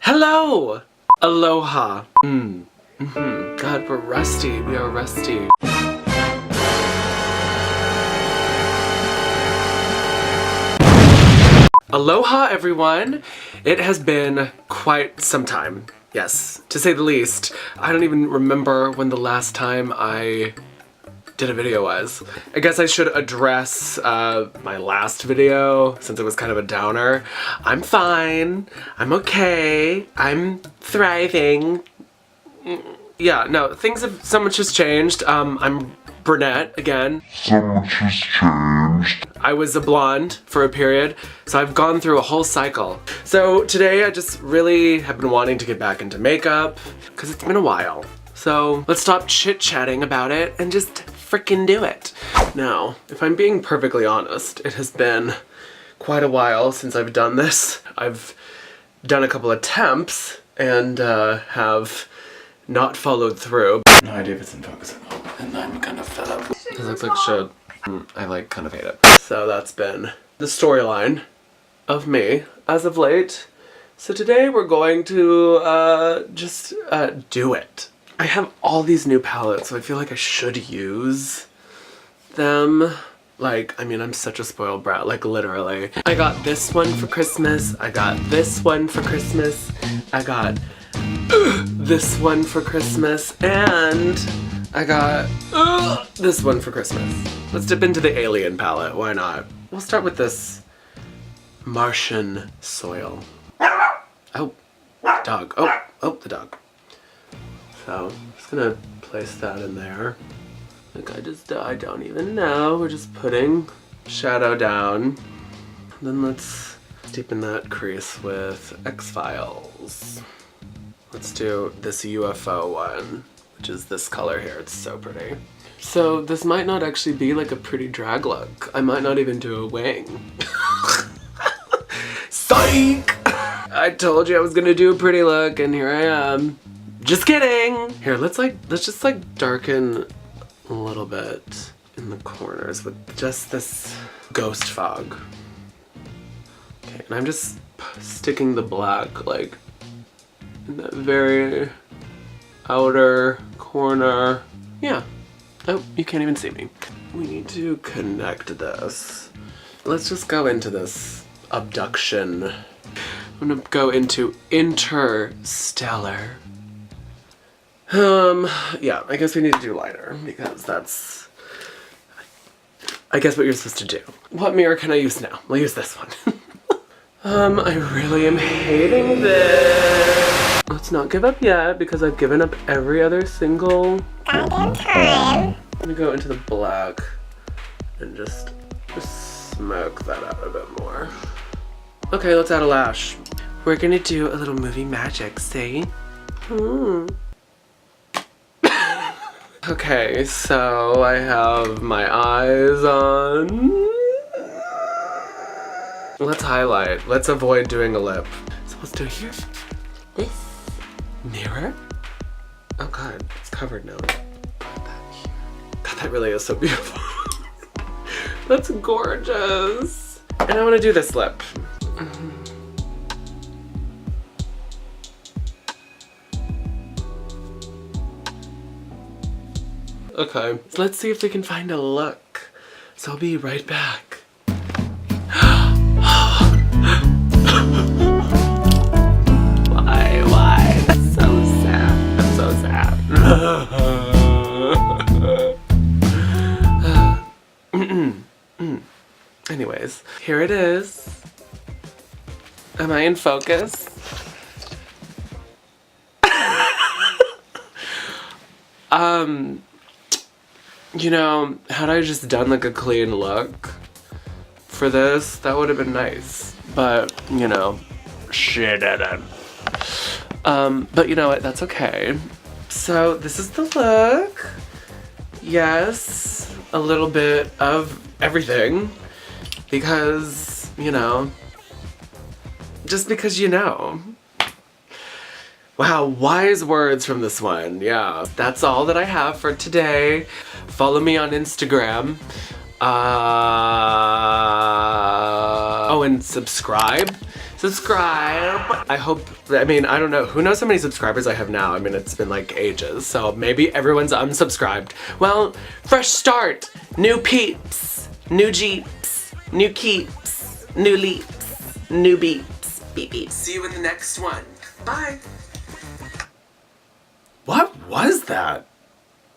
Hello! Aloha. God, we're rusty. We are rusty. Aloha, everyone! It has been quite some time. Yes, to say the least. I don't even remember when the last time I did a video was. I guess I should address my last video since it was kind of a downer. I'm fine. I'm okay. I'm thriving. Yeah, no, things have, so much has changed. I'm brunette again. So much has changed. I was a blonde for a period, so I've gone through a whole cycle. So today I just really have been wanting to get back into makeup because it's been a while. So let's stop chit-chatting about it and just frickin' do it. Now, if I'm being perfectly honest, it has been quite a while since I've done this. I've done a couple attempts and have not followed through. No idea if it's in focus or not, and I'm kind of fed up. It looks like shit. I kind of hate it. So that's been the storyline of me as of late. So today we're going to just do it. I have all these new palettes, so I feel like I should use them. Like, I mean, I'm such a spoiled brat, like literally. I got this one for Christmas, I got this one for Christmas, I got this one for Christmas, and I got this one for Christmas. Let's dip into the Alien palette, why not? We'll start with this Martian Soil. Oh, dog. Oh, the dog. So, I'm just gonna place that in there. Like I don't even know. We're just putting shadow down. Then let's deepen that crease with X-Files. Let's do this UFO one, which is this color here. It's so pretty. So this might not actually be like a pretty drag look. I might not even do a wing. Psych! I told you I was gonna do a pretty look, and here I am. Just kidding! Here, let's just like darken a little bit in the corners with just this ghost fog. Okay, and I'm just sticking the black like in that very outer corner. Yeah. Oh, you can't even see me. We need to connect this. Let's just go into this abduction. I'm gonna go into interstellar. Yeah, I guess we need to do lighter because that's, I guess, what you're supposed to do. What mirror can I use now? We'll use this one. I really am hating this. Let's not give up yet because I've given up every other single goddamn time. I'm gonna go into the black and just smoke that out a bit more. Okay, let's add a lash. We're gonna do a little movie magic, see? Okay, so I have my eyes on. Let's highlight. Let's avoid doing a lip. So let's do it here. This mirror. Oh god, it's covered now. Put that here. God, that really is so beautiful. That's gorgeous. And I want to do this lip. Okay, so let's see if we can find a look. So I'll be right back. Why? That's so sad. I'm so sad. Anyways, here it is. Am I in focus? You know, had I just done like a clean look for this, that would have been nice. But, you know, shit didn't. But you know what, that's okay. So this is the look. Yes, a little bit of everything. Because, you know, just because you know. Wow, wise words from this one. Yeah, that's all that I have for today. Follow me on Instagram. Oh, and subscribe subscribe. I don't know, who knows how many subscribers I have now? I mean, it's been like ages, so maybe everyone's unsubscribed. Well, fresh start, new peeps, new jeeps, new keeps, new leaps, new beeps, beep beep. See you in the next one. Bye. What was that?